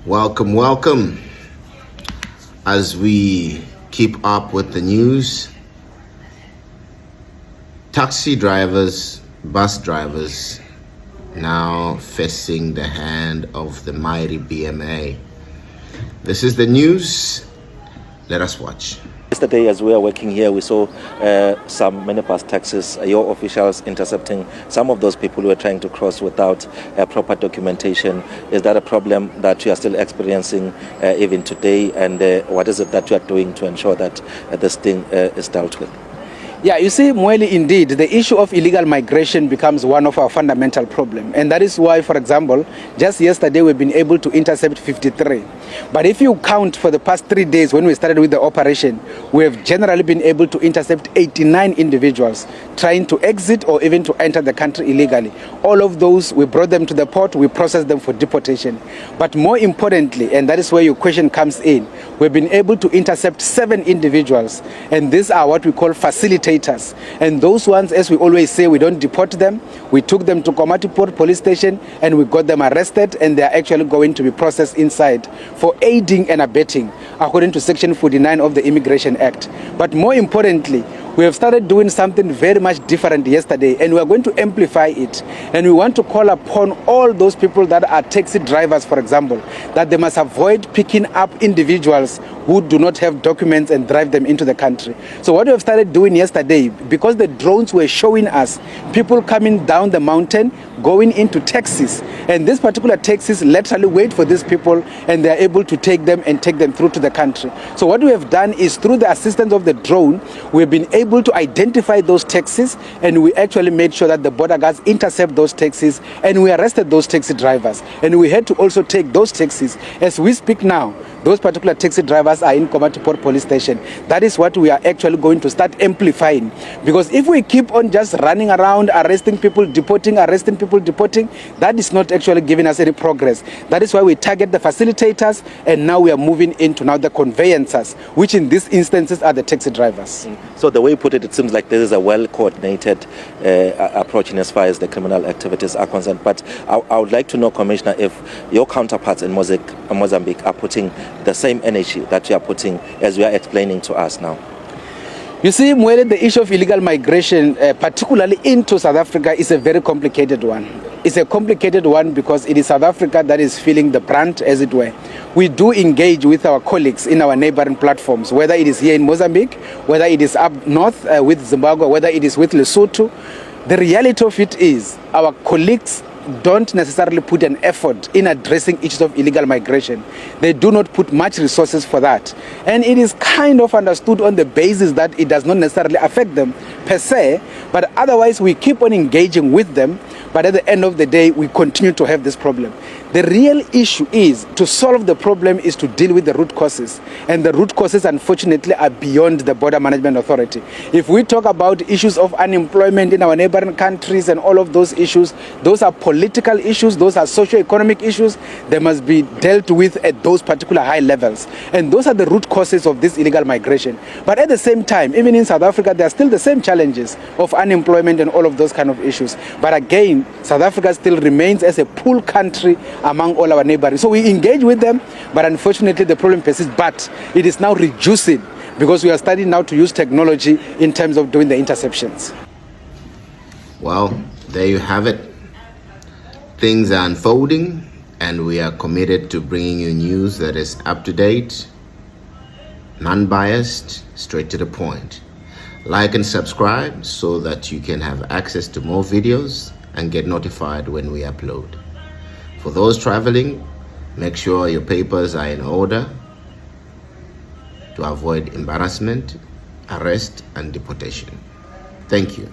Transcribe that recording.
Welcome. As we keep up with the news, taxi drivers, bus drivers now facing the hand of the mighty BMA. This is the news. Let us watch. Yesterday, as we were working here, we saw some minibus taxis, your officials intercepting some of those people who were trying to cross without proper documentation. Is that a problem that you are still experiencing even today? And what is it that you are doing to ensure that this thing is dealt with? Yeah, you see, Mweli, indeed, the issue of illegal migration becomes one of our fundamental problems. And that is why, for example, just yesterday we've been able to intercept 53. But if you count for the past 3 days when we started with the operation, we have generally been able to intercept 89 individuals trying to exit or even to enter the country illegally. All of those, we brought them to the port, we processed them for deportation. But more importantly, and that is where your question comes in, we've been able to intercept 7 individuals. And these are what we call facilitators. And those ones, as we always say, we don't deport them. We took them to Komati Port Police Station and we got them arrested, and they are actually going to be processed inside for aiding and abetting according to Section 49 of the Immigration Act. But more importantly, we have started doing something very much different yesterday, and we are going to amplify it. And we want to call upon all those people that are taxi drivers, for example, that they must avoid picking up individuals who do not have documents and drive them into the country. So what we have started doing yesterday, because the drones were showing us people coming down the mountain, going into taxis, and these particular taxis literally wait for these people, and they are able to take them and take them through to the country. So what we have done is, through the assistance of the drone, we've been able to identify those taxis, and we actually made sure that the border guards intercept those taxis, and we arrested those taxi drivers. And we had to also take those taxis. As we speak now, those particular taxi drivers are in Komati Port Police Station. That is what we are actually going to start amplifying. Because if we keep on just running around, arresting people, deporting, that is not actually giving us any progress. That is why we target the facilitators, and now we are moving into now the conveyancers, which in these instances are the taxi drivers. So the way you put it, it seems like this is a well-coordinated approach in as far as the criminal activities are concerned. But I would like to know, Commissioner, if your counterparts in Mozambique are putting the same energy that you are putting as you are explaining to us now. You see, Mwele, the issue of illegal migration, particularly into South Africa, is a very complicated one. It's a complicated one because it is South Africa that is feeling the brunt, as it were. We do engage with our colleagues in our neighboring platforms, whether it is here in Mozambique, whether it is up north with Zimbabwe, whether it is with Lesotho. The reality of it is our colleagues don't necessarily put an effort in addressing issues of illegal migration. They do not put much resources for that. And it is kind of understood on the basis that it does not necessarily affect them per se, but otherwise we keep on engaging with them, but at the end of the day, we continue to have this problem. The real issue is to solve the problem is to deal with the root causes. And the root causes, unfortunately, are beyond the Border Management Authority. If we talk about issues of unemployment in our neighboring countries and all of those issues, those are political issues, those are socio-economic issues. They must be dealt with at those particular high levels. And those are the root causes of this illegal migration. But at the same time, even in South Africa, there are still the same challenges of unemployment and all of those kind of issues. But again, South Africa still remains as a pool country among all our neighbors. So we engage with them, but unfortunately the problem persists. But it is now reducing because we are starting now to use technology in terms of doing the interceptions. Well, there you have it. Things are unfolding, and we are committed to bringing you news that is up to date, non-biased, straight to the point. Like and subscribe so that you can have access to more videos and get notified when we upload. For those traveling, make sure your papers are in order to avoid embarrassment, arrest, and deportation. Thank you.